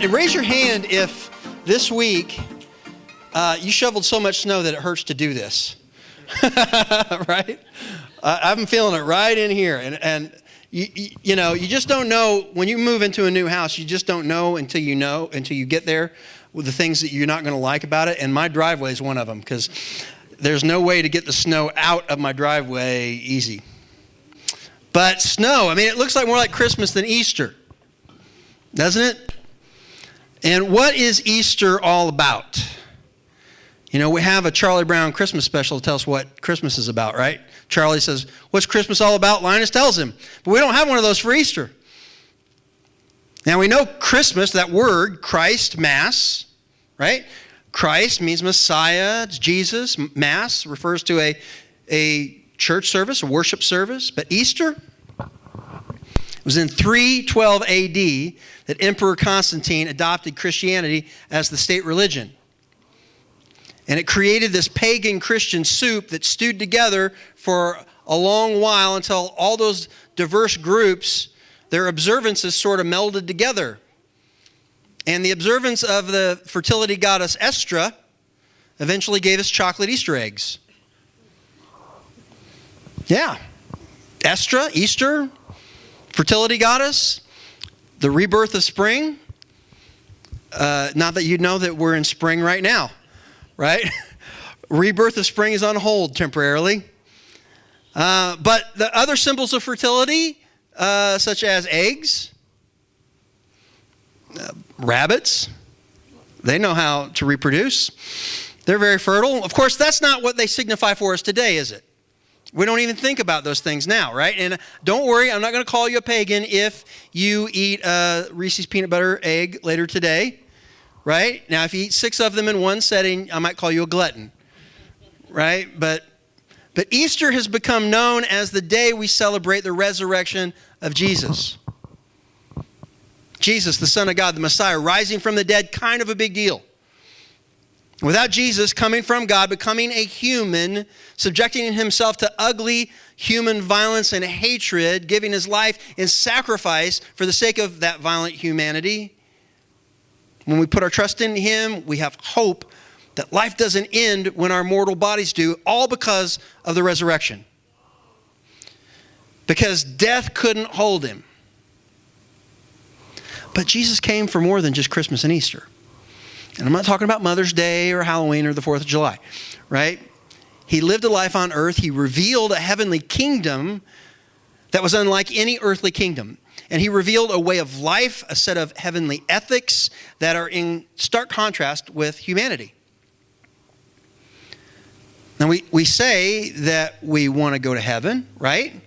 Raise your hand if this week you shoveled so much snow that it hurts to do this. Right? I'm feeling it right in here. And you know, you just don't know when you move into a new house. You just don't know until you get there with the things that you're not going to like about it. And my driveway is one of them because there's no way to get the snow out of my driveway easy. But snow, I mean, it looks like more like Christmas than Easter, doesn't it? And what is Easter all about? You know, we have a Charlie Brown Christmas special to tell us what Christmas is about, right? Charlie says, what's Christmas all about? Linus tells him. But we don't have one of those for Easter. Now, we know Christmas, that word, Christ, Mass, right? Christ means Messiah, it's Jesus. Mass refers to a church service, a worship service. But Easter, it was in 312 AD that Emperor Constantine adopted Christianity as the state religion. And it created this pagan Christian soup that stewed together for a long while until all those diverse groups, their observances sort of melded together. And the observance of the fertility goddess Estra eventually gave us chocolate Easter eggs. Yeah. Estra, Easter, fertility goddess, the rebirth of spring. Not that you know that we're in spring right now, right? Rebirth of spring is on hold temporarily. But the other symbols of fertility, such as eggs, rabbits, they know how to reproduce. They're very fertile. Of course, that's not what they signify for us today, is it? We don't even think about those things now, right? And don't worry, I'm not going to call you a pagan if you eat a Reese's peanut butter egg later today, right? Now, if you eat 6 of them in one setting, I might call you a glutton, right? But Easter has become known as the day we celebrate the resurrection of Jesus. Jesus, the Son of God, the Messiah, rising from the dead, kind of a big deal. Without Jesus coming from God, becoming a human, subjecting himself to ugly human violence and hatred, giving his life in sacrifice for the sake of that violent humanity. When we put our trust in him, we have hope that life doesn't end when our mortal bodies do, all because of the resurrection. Because death couldn't hold him. But Jesus came for more than just Christmas and Easter. And I'm not talking about Mother's Day or Halloween or the 4th of July, right? He lived a life on earth. He revealed a heavenly kingdom that was unlike any earthly kingdom. And he revealed a way of life, a set of heavenly ethics that are in stark contrast with humanity. Now, we say that we want to go to heaven, right?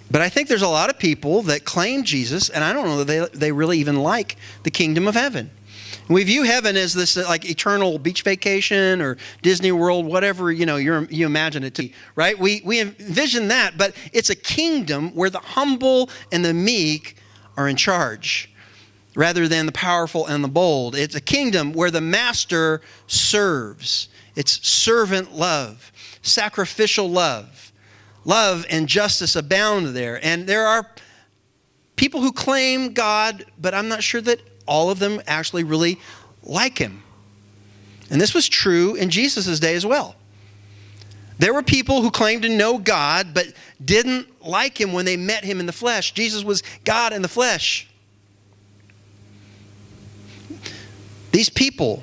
But I think there's a lot of people that claim Jesus, and I don't know that they really even like the kingdom of heaven. We view heaven as this like eternal beach vacation or Disney World, whatever you imagine it to be, right? We envision that, but it's a kingdom where the humble and the meek are in charge rather than the powerful and the bold. It's a kingdom where the master serves. It's servant love, sacrificial love. Love and justice abound there. And there are people who claim God, but I'm not sure that all of them actually really like him. And this was true in Jesus' day as well. There were people who claimed to know God, but didn't like him when they met him in the flesh. Jesus was God in the flesh. These people,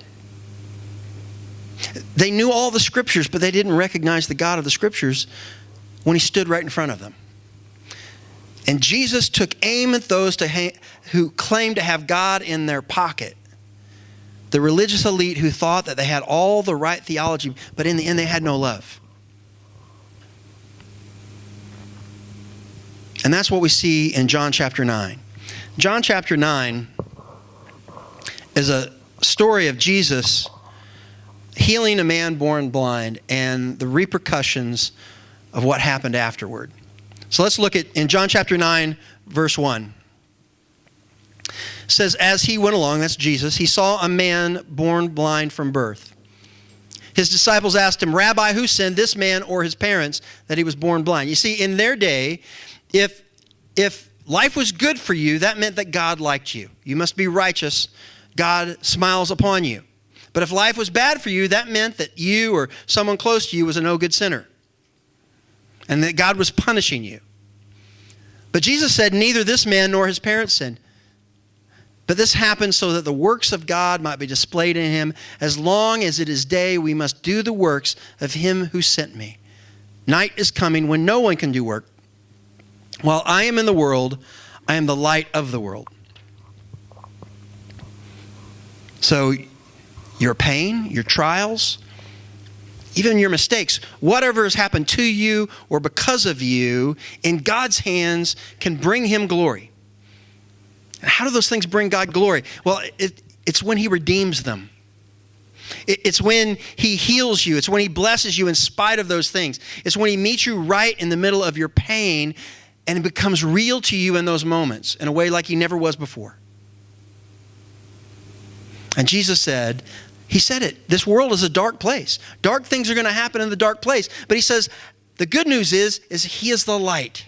they knew all the scriptures, but they didn't recognize the God of the scriptures when he stood right in front of them. And Jesus took aim at those who claimed to have God in their pocket. The religious elite who thought that they had all the right theology, but in the end they had no love. And that's what we see in John chapter 9. John chapter 9 is a story of Jesus healing a man born blind and the repercussions of what happened afterward. So let's look at, in John chapter 9, verse 1. It says, as he went along, that's Jesus, he saw a man born blind from birth. His disciples asked him, Rabbi, who sinned, this man or his parents, that he was born blind? You see, in their day, if life was good for you, that meant that God liked you. You must be righteous. God smiles upon you. But if life was bad for you, that meant that you or someone close to you was a no good sinner, and that God was punishing you. But Jesus said, neither this man nor his parents sinned. But this happened so that the works of God might be displayed in him. As long as it is day, we must do the works of him who sent me. Night is coming when no one can do work. While I am in the world, I am the light of the world. So your pain, your trials, even your mistakes, whatever has happened to you or because of you, in God's hands can bring him glory. And how do those things bring God glory? Well, it's when he redeems them. It's when he heals you. It's when he blesses you in spite of those things. It's when he meets you right in the middle of your pain and it becomes real to you in those moments in a way like he never was before. And Jesus said, he said it, this world is a dark place. Dark things are going to happen in the dark place. But he says, the good news is he is the light.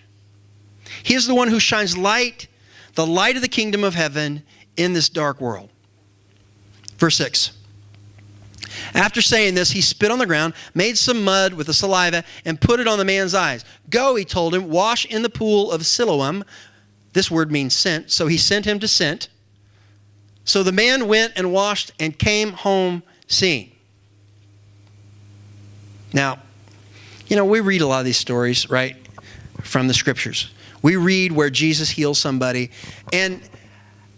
He is the one who shines light, the light of the kingdom of heaven in this dark world. Verse 6. After saying this, he spit on the ground, made some mud with the saliva, and put it on the man's eyes. Go, he told him, wash in the pool of Siloam. This word means sent, so he sent him to sent. So the man went and washed and came home seeing. Now, we read a lot of these stories, right, from the scriptures. We read where Jesus heals somebody. And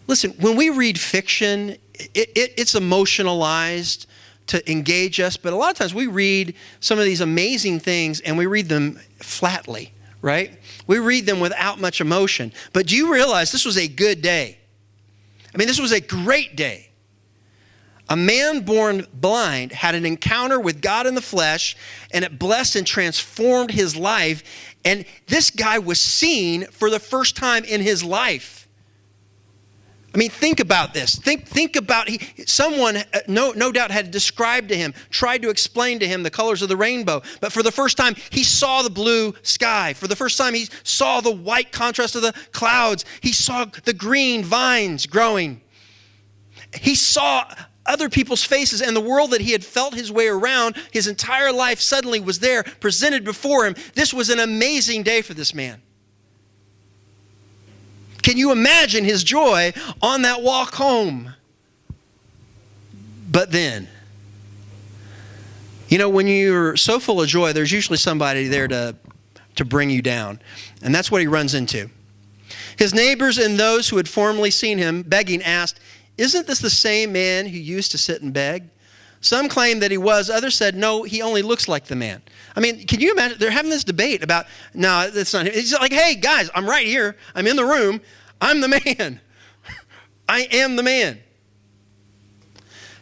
listen, when we read fiction, it's emotionalized to engage us. But a lot of times we read some of these amazing things and we read them flatly, right? We read them without much emotion. But do you realize this was a good day? I mean, this was a great day. A man born blind had an encounter with God in the flesh, and it blessed and transformed his life. And this guy was seen for the first time in his life. I mean, think about this. Think about someone, no doubt, had described to him, tried to explain to him the colors of the rainbow. But for the first time, he saw the blue sky. For the first time, he saw the white contrast of the clouds. He saw the green vines growing. He saw other people's faces, and the world that he had felt his way around his entire life suddenly was there, presented before him. This was an amazing day for this man. Can you imagine his joy on that walk home? But then, when you're so full of joy, there's usually somebody there to bring you down. And that's what he runs into. His neighbors and those who had formerly seen him begging asked, "Isn't this the same man who used to sit and beg?" Some claimed that he was. Others said, "No, he only looks like the man." I mean, can you imagine? They're having this debate about, no, that's not him. He's like, hey, guys, I'm right here. I'm in the room. I'm the man. I am the man.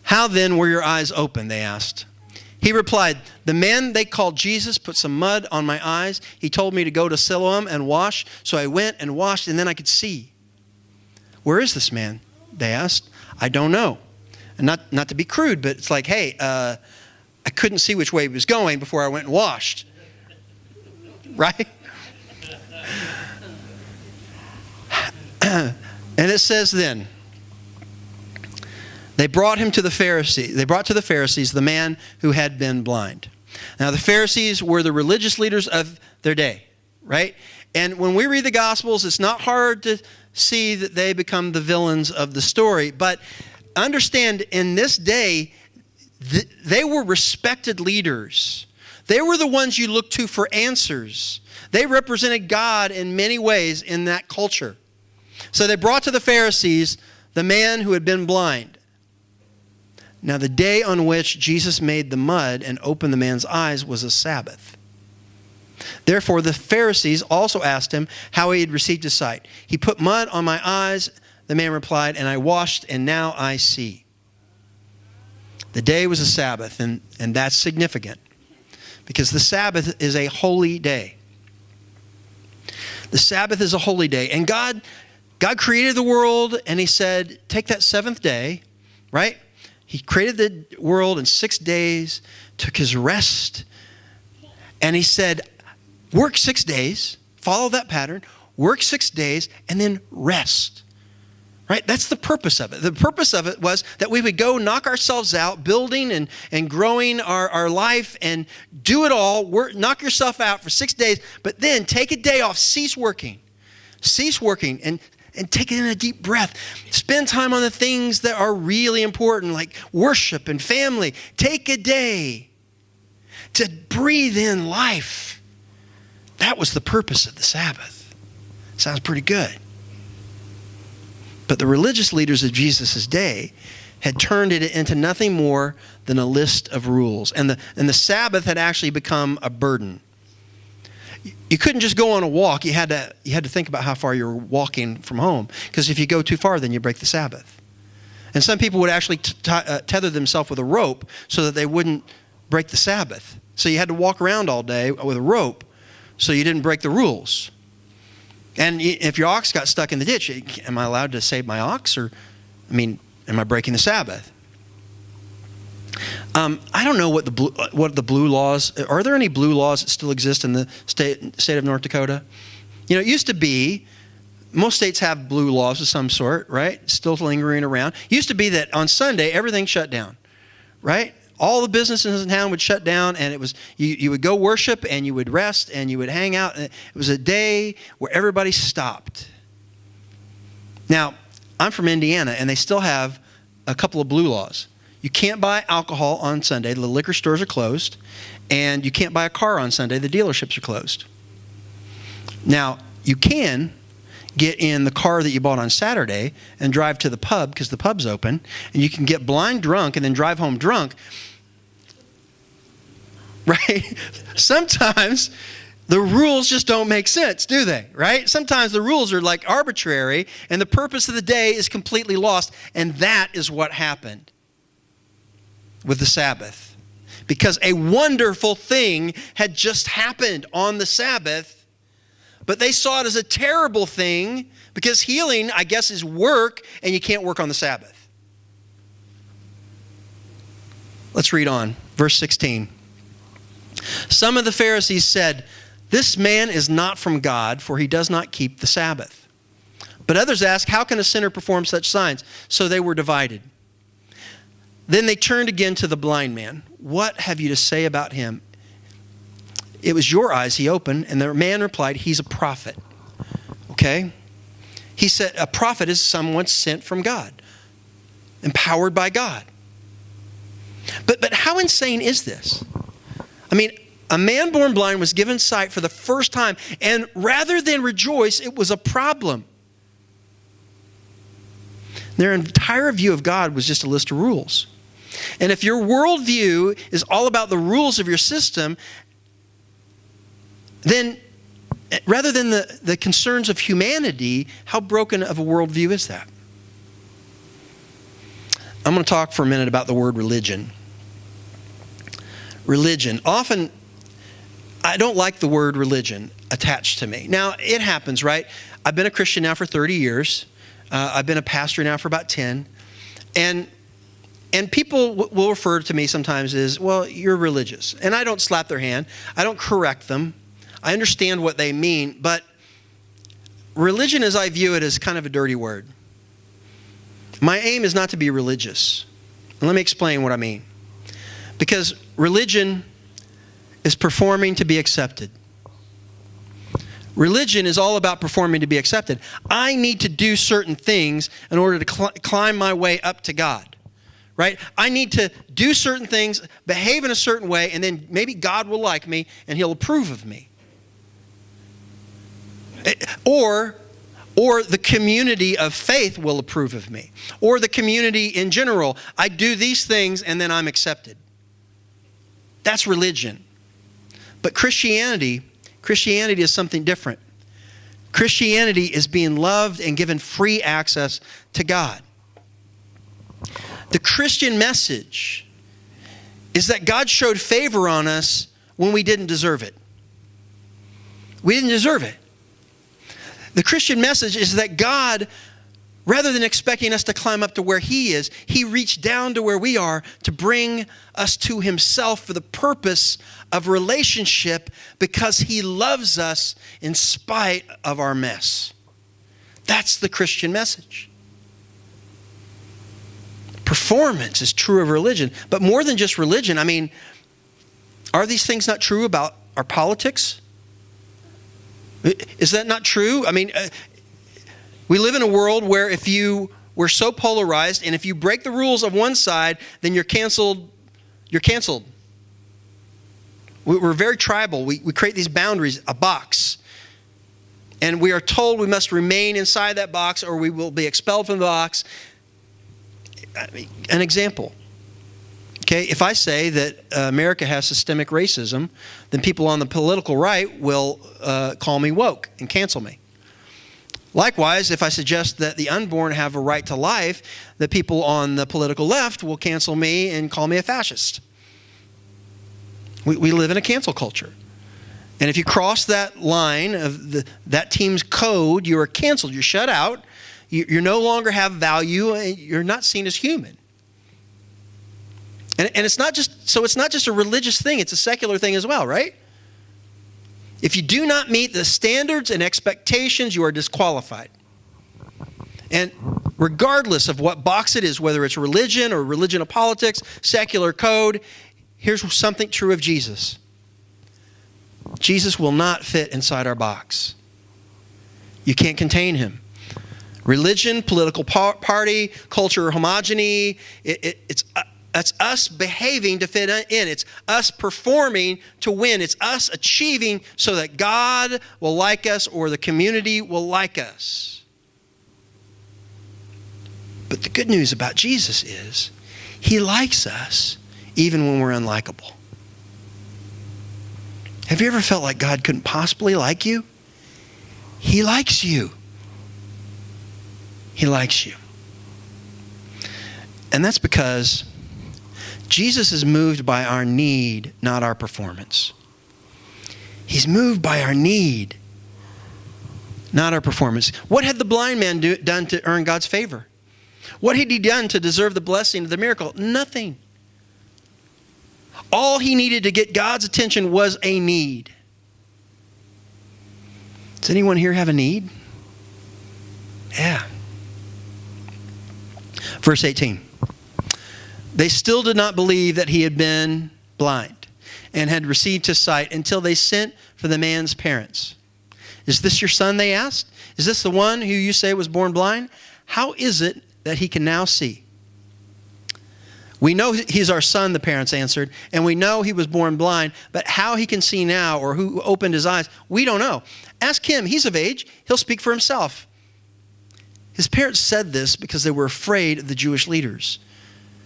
How then were your eyes open, they asked. He replied, the man they called Jesus put some mud on my eyes. He told me to go to Siloam and wash. So I went and washed, and then I could see. Where is this man? They asked. I don't know. And not to be crude, but it's like, hey, I couldn't see which way he was going before I went and washed. Right? And it says then, they brought to the Pharisees the man who had been blind. Now the Pharisees were the religious leaders of their day, right? And when we read the Gospels, it's not hard to see that they become the villains of the story. But understand, in this day, they were respected leaders. They were the ones you looked to for answers. They represented God in many ways in that culture. So they brought to the Pharisees the man who had been blind. Now the day on which Jesus made the mud and opened the man's eyes was a Sabbath. Therefore the Pharisees also asked him how he had received his sight. He put mud on my eyes, the man replied, and I washed, and now I see. The day was a Sabbath, and that's significant because the Sabbath is a holy day. The Sabbath is a holy day, and God created the world, and he said, take that seventh day, right? He created the world in 6 days, took his rest, and he said, work 6 days, follow that pattern, work 6 days, and then rest. Right? That's the purpose of it. The purpose of it was that we would go knock ourselves out, building and growing our life and do it all. Knock yourself out for 6 days, but then take a day off, cease working and take in a deep breath. Spend time on the things that are really important, like worship and family. Take a day to breathe in life. That was the purpose of the Sabbath. Sounds pretty good. But the religious leaders of Jesus' day had turned it into nothing more than a list of rules. And the Sabbath had actually become a burden. You couldn't just go on a walk. You had to think about how far you were walking from home. Because if you go too far, then you break the Sabbath. And some people would actually tether themselves with a rope so that they wouldn't break the Sabbath. So you had to walk around all day with a rope so you didn't break the rules. And if your ox got stuck in the ditch, am I allowed to save my ox? Or, am I breaking the Sabbath? I don't know what the blue laws, are there any blue laws that still exist in the state of North Dakota? It used to be, most states have blue laws of some sort, right? Still lingering around. It used to be that on Sunday, everything shut down, right? All the businesses in town would shut down, and it was you would go worship, and you would rest, and you would hang out. It was a day where everybody stopped. Now, I'm from Indiana, and they still have a couple of blue laws. You can't buy alcohol on Sunday. The liquor stores are closed. And you can't buy a car on Sunday. The dealerships are closed. Now, you can get in the car that you bought on Saturday and drive to the pub because the pub's open. And you can get blind drunk and then drive home drunk. Right? Sometimes the rules just don't make sense, do they? Right? Sometimes the rules are like arbitrary and the purpose of the day is completely lost. And that is what happened with the Sabbath. Because a wonderful thing had just happened on the Sabbath, but they saw it as a terrible thing because healing, I guess, is work, and you can't work on the Sabbath. Let's read on. Verse 16. Some of the Pharisees said, "This man is not from God, for he does not keep the Sabbath." But others asked, "How can a sinner perform such signs?" So they were divided. Then they turned again to the blind man. "What have you to say about him? It was your eyes he opened." And the man replied, "He's a prophet." Okay? He said a prophet is someone sent from God, empowered by God. But how insane is this? A man born blind was given sight for the first time, and rather than rejoice, it was a problem. Their entire view of God was just a list of rules. And if your worldview is all about the rules of your system, then rather than the concerns of humanity, how broken of a worldview is that? I'm going to talk for a minute about the word religion. Religion. Often, I don't like the word religion attached to me. Now, it happens, right? I've been a Christian now for 30 years. I've been a pastor now for about 10. And people will refer to me sometimes as, "Well, you're religious." And I don't slap their hand. I don't correct them. I understand what they mean. But religion, as I view it, is kind of a dirty word. My aim is not to be religious. And let me explain what I mean. Because religion is performing to be accepted. Religion is all about performing to be accepted. I need to do certain things in order to climb my way up to God. Right? I need to do certain things, behave in a certain way, and then maybe God will like me and he'll approve of me. Or the community of faith will approve of me. Or the community in general. I do these things and then I'm accepted. That's religion. But Christianity is something different. Christianity is being loved and given free access to God. The Christian message is that God showed favor on us when we didn't deserve it. We didn't deserve it. The Christian message is that God Rather than expecting us to climb up to where he is, he reached down to where we are to bring us to himself for the purpose of relationship because he loves us in spite of our mess. That's the Christian message. Performance is true of religion, but more than just religion. I mean, are these things not true about our politics? Is that not true? I mean, we live in a world where we're so polarized, and if you break the rules of one side, then you're canceled. You're canceled. We're very tribal. We create these boundaries, a box. And we are told we must remain inside that box or we will be expelled from the box. An example. Okay, if I say that America has systemic racism, then people on the political right will call me woke and cancel me. Likewise, if I suggest that the unborn have a right to life, the people on the political left will cancel me and call me a fascist. We live in a cancel culture. And if you cross that line of that team's code, you are canceled. You're shut out. You no longer have value. And you're not seen as human. And it's not just a religious thing. It's a secular thing as well, right? If you do not meet the standards and expectations, you are disqualified. And regardless of what box it is, whether it's religion or religion of politics, secular code, here's something true of Jesus. Jesus will not fit inside our box. You can't contain him. Religion, political party, culture, homogeny, that's us behaving to fit in. It's us performing to win. It's us achieving so that God will like us or the community will like us. But the good news about Jesus is he likes us even when we're unlikable. Have you ever felt like God couldn't possibly like you? He likes you. He likes you. And that's because Jesus is moved by our need, not our performance. He's moved by our need, not our performance. What had the blind man done to earn God's favor? What had he done to deserve the blessing of the miracle? Nothing. All he needed to get God's attention was a need. Does anyone here have a need? Yeah. Verse 18. They still did not believe that he had been blind and had received his sight until they sent for the man's parents. Is this your son, they asked? Is this the one who you say was born blind? How is it that he can now see? We know he's our son, the parents answered, and we know he was born blind, but how he can see now or who opened his eyes, we don't know. Ask him. He's of age. He'll speak for himself. His parents said this because they were afraid of the Jewish leaders,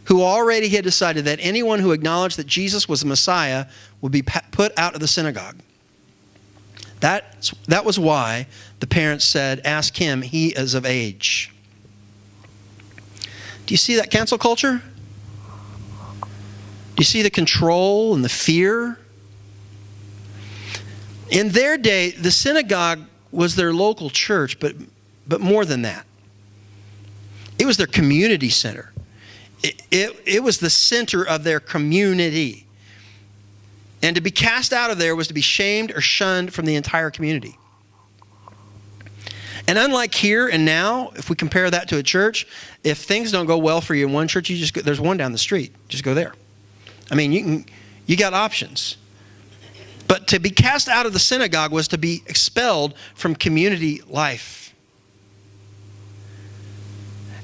who already had decided that anyone who acknowledged that Jesus was the Messiah would be put out of the synagogue. That was why the parents said, ask him, he is of age. Do you see that cancel culture? Do you see the control and the fear? In their day, the synagogue was their local church, but more than that. It was their community center. It was the center of their community. And to be cast out of there was to be shamed or shunned from the entire community. And unlike here and now, if we compare that to a church, if things don't go well for you in one church, you just go, there's one down the street. Just go there. I mean, you got options. But to be cast out of the synagogue was to be expelled from community life.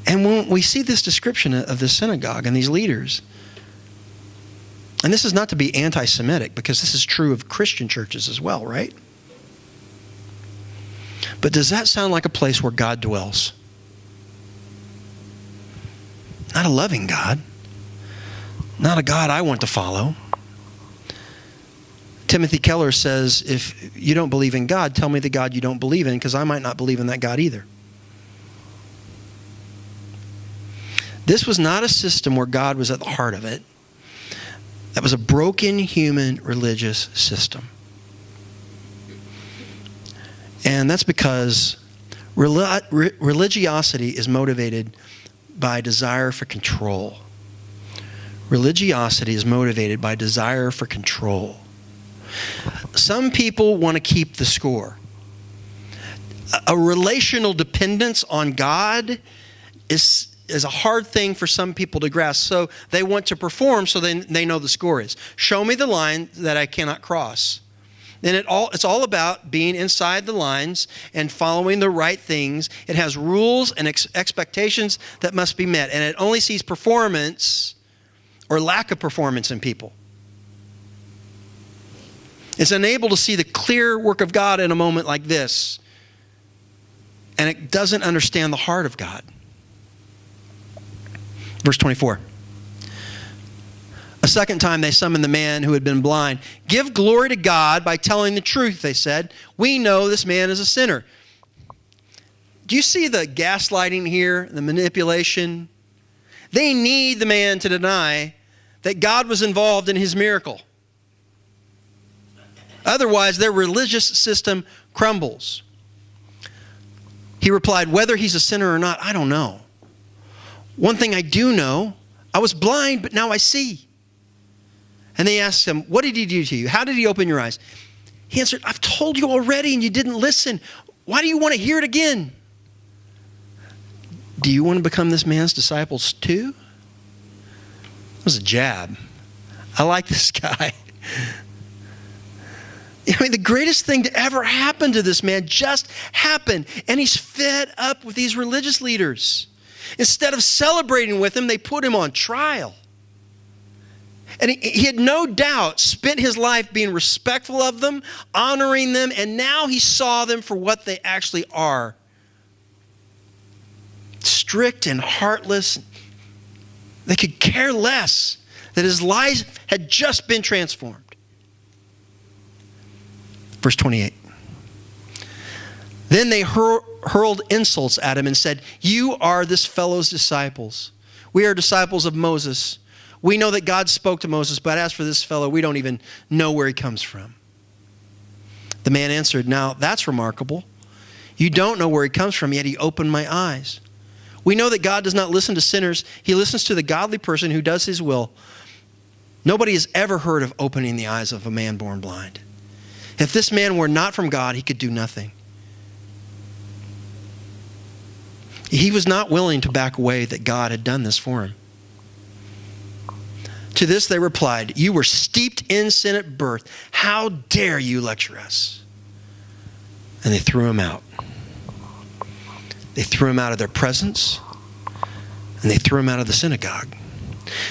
And when we see this description of the synagogue and these leaders, and this is not to be anti-Semitic, because this is true of Christian churches as well, right? But does that sound like a place where God dwells? Not a loving God. Not a God I want to follow. Timothy Keller says, if you don't believe in God, tell me the God you don't believe in, because I might not believe in that God either. This was not a system where God was at the heart of it. That was a broken human religious system. And that's because Religiosity is motivated by desire for control. Religiosity is motivated by desire for control. Some people want to keep the score. A relational dependence on God is a hard thing for some people to grasp. So they want to perform so they know the score is. Show me the line that I cannot cross. And it's all about being inside the lines and following the right things. It has rules and expectations that must be met. And it only sees performance or lack of performance in people. It's unable to see the clear work of God in a moment like this. And it doesn't understand the heart of God. Verse 24. A second time they summoned the man who had been blind. Give glory to God by telling the truth, they said. We know this man is a sinner. Do you see the gaslighting here, the manipulation? They need the man to deny that God was involved in his miracle. Otherwise, their religious system crumbles. He replied, whether he's a sinner or not, I don't know. One thing I do know, I was blind, but now I see. And they asked him, what did he do to you? How did he open your eyes? He answered, I've told you already and you didn't listen. Why do you want to hear it again? Do you want to become this man's disciples too? That was a jab. I like this guy. I mean, the greatest thing to ever happen to this man just happened. And he's fed up with these religious leaders. Instead of celebrating with him, they put him on trial. And he had no doubt spent his life being respectful of them, honoring them, and now he saw them for what they actually are. Strict and heartless. They could care less that his life had just been transformed. Verse 28. Then they hurled insults at him and said, you are this fellow's disciples. We are disciples of Moses. We know that God spoke to Moses, but as for this fellow, we don't even know where he comes from. The man answered, now that's remarkable. You don't know where he comes from, yet he opened my eyes. We know that God does not listen to sinners. He listens to the godly person who does his will. Nobody has ever heard of opening the eyes of a man born blind. If this man were not from God, he could do nothing. He was not willing to back away that God had done this for him. To this they replied, you were steeped in sin at birth. How dare you lecture us? And they threw him out. They threw him out of their presence, and they threw him out of the synagogue.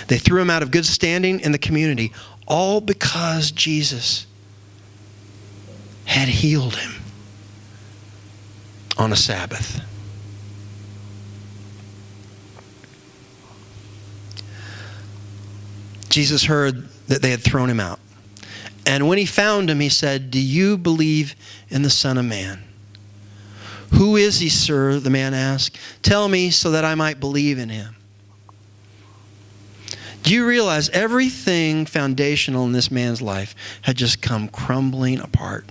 They threw him out of good standing in the community, all because Jesus had healed him on a Sabbath. Jesus heard that they had thrown him out. And when he found him, he said, do you believe in the Son of Man? Who is he, sir? The man asked. Tell me so that I might believe in him. Do you realize everything foundational in this man's life had just come crumbling apart?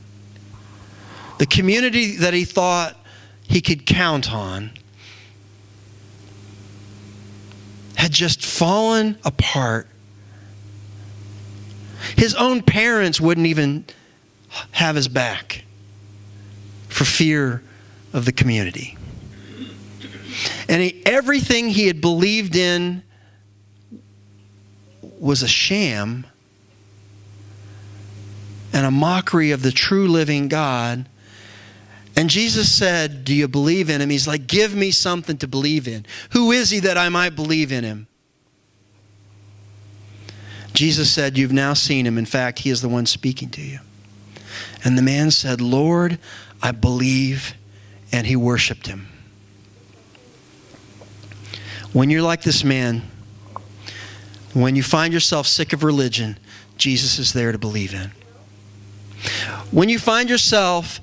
The community that he thought he could count on had just fallen apart. His own parents wouldn't even have his back for fear of the community. And everything he had believed in was a sham and a mockery of the true living God. And Jesus said, do you believe in him? He's like, give me something to believe in. Who is he that I might believe in him? Jesus said, you've now seen him. In fact, he is the one speaking to you. And the man said, Lord, I believe. And he worshiped him. When you're like this man, when you find yourself sick of religion, Jesus is there to believe in. When you find yourself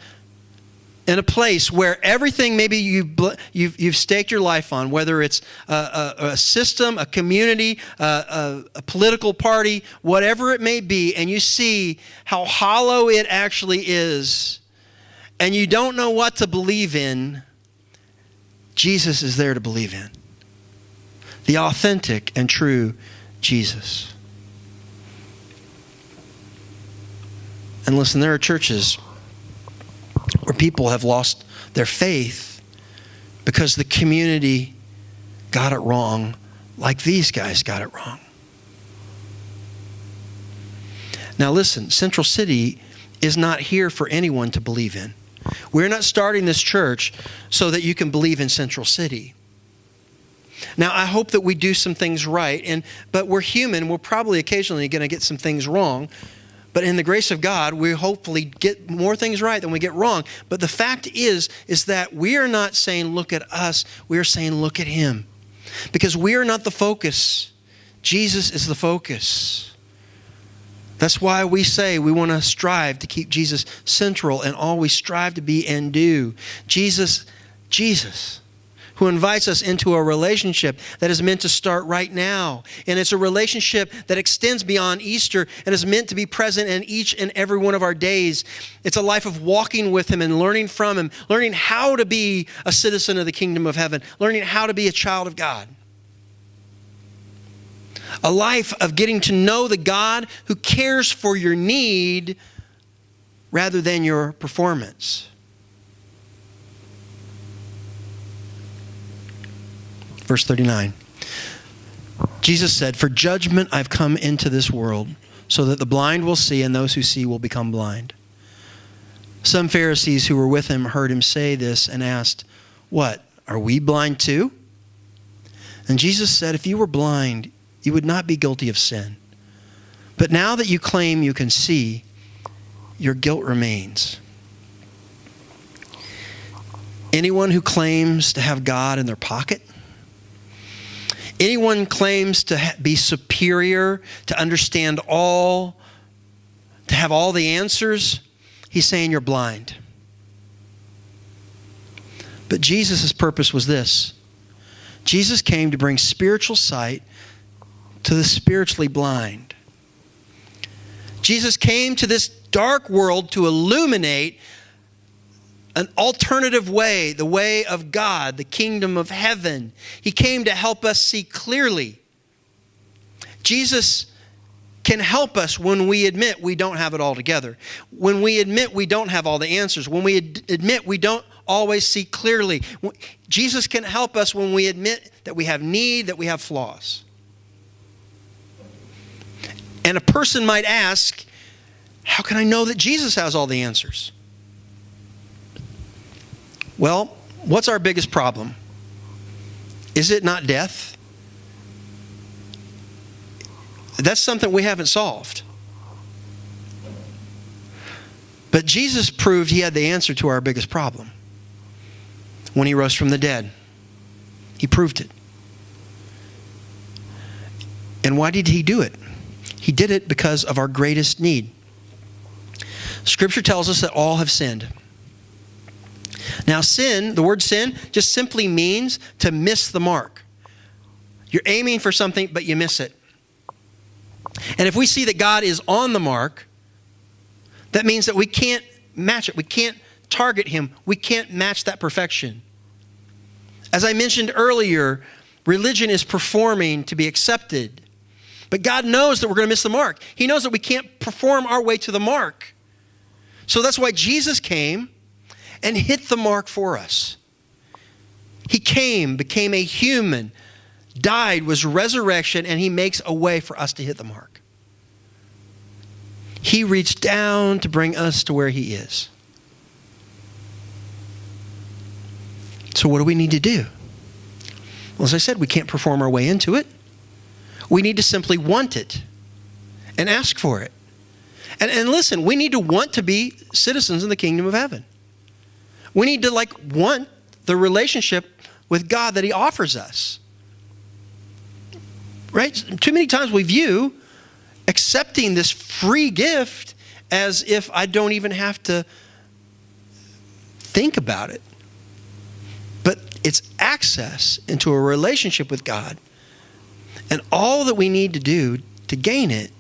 in a place where everything maybe you've staked your life on, whether it's a system, a community, a political party, whatever it may be, and you see how hollow it actually is, and you don't know what to believe in, Jesus is there to believe in. The authentic and true Jesus. And listen, there are churches where people have lost their faith because the community got it wrong, like these guys got it wrong. Now listen, Central City is not here for anyone to believe in. We're not starting this church so that you can believe in Central City. Now, I hope that we do some things right, but we're human. We're probably occasionally going to get some things wrong. But in the grace of God, we hopefully get more things right than we get wrong. But the fact is that we are not saying, look at us. We are saying, look at him. Because we are not the focus. Jesus is the focus. That's why we say we want to strive to keep Jesus central in all we strive to be and do. Jesus, who invites us into a relationship that is meant to start right now. And it's a relationship that extends beyond Easter and is meant to be present in each and every one of our days. It's a life of walking with him and learning from him, learning how to be a citizen of the kingdom of heaven, learning how to be a child of God. A life of getting to know the God who cares for your need rather than your performance. Verse 39. Jesus said, "For judgment I've come into this world, so that the blind will see and those who see will become blind." Some Pharisees who were with him heard him say this and asked, "What, are we blind too?" And Jesus said, "If you were blind, you would not be guilty of sin. But now that you claim you can see, your guilt remains." Anyone who claims to have God in their pocket, anyone claims to be superior, to understand all, to have all the answers, he's saying you're blind. But Jesus' purpose was this. Jesus came to bring spiritual sight to the spiritually blind. Jesus came to this dark world to illuminate an alternative way, the way of God, the kingdom of heaven. He came to help us see clearly. Jesus can help us when we admit we don't have it all together. When we admit we don't have all the answers. When we admit we don't always see clearly. Jesus can help us when we admit that we have need, that we have flaws. And a person might ask, how can I know that Jesus has all the answers? Well, what's our biggest problem? Is it not death? That's something we haven't solved. But Jesus proved he had the answer to our biggest problem when he rose from the dead. He proved it. And why did he do it? He did it because of our greatest need. Scripture tells us that all have sinned. Now sin, the word sin, just simply means to miss the mark. You're aiming for something, but you miss it. And if we see that God is on the mark, that means that we can't match it. We can't target him. We can't match that perfection. As I mentioned earlier, religion is performing to be accepted. But God knows that we're going to miss the mark. He knows that we can't perform our way to the mark. So that's why Jesus came and hit the mark for us. He came, became a human, died, was resurrection, and he makes a way for us to hit the mark. He reached down to bring us to where he is. So what do we need to do? Well, as I said, we can't perform our way into it. We need to simply want it and ask for it. And listen, we need to want to be citizens in the kingdom of heaven. We need to want the relationship with God that he offers us. Right? Too many times we view accepting this free gift as if I don't even have to think about it. But it's access into a relationship with God. And all that we need to do to gain it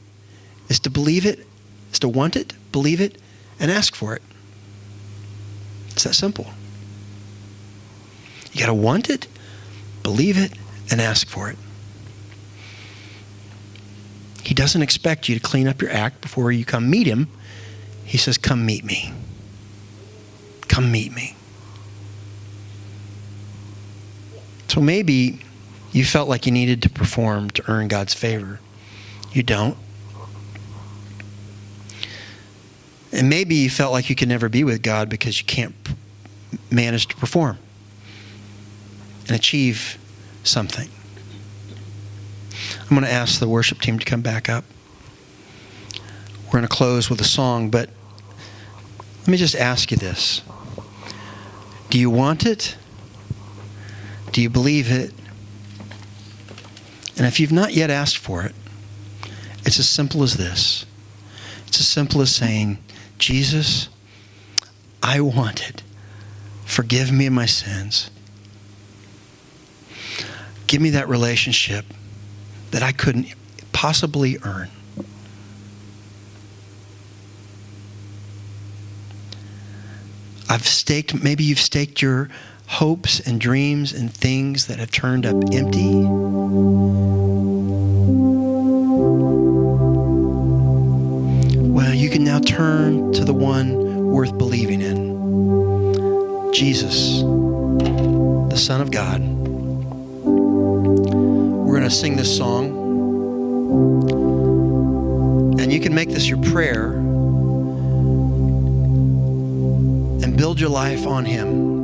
is to believe it, is to want it, believe it, and ask for it. It's that simple. You got to want it, believe it, and ask for it. He doesn't expect you to clean up your act before you come meet him. He says, come meet me. Come meet me. So maybe you felt like you needed to perform to earn God's favor. You don't. And maybe you felt like you could never be with God because you can't manage to perform and achieve something. I'm going to ask the worship team to come back up. We're going to close with a song, but let me just ask you this. Do you want it? Do you believe it? And if you've not yet asked for it, it's as simple as this. It's as simple as saying, Jesus, I want it. Forgive me of my sins. Give me that relationship that I couldn't possibly earn. Maybe you've staked your hopes and dreams and things that have turned up empty. Well, you can now turn to the one worth believing in. Jesus, the Son of God. We're going to sing this song. And you can make this your prayer and build your life on him.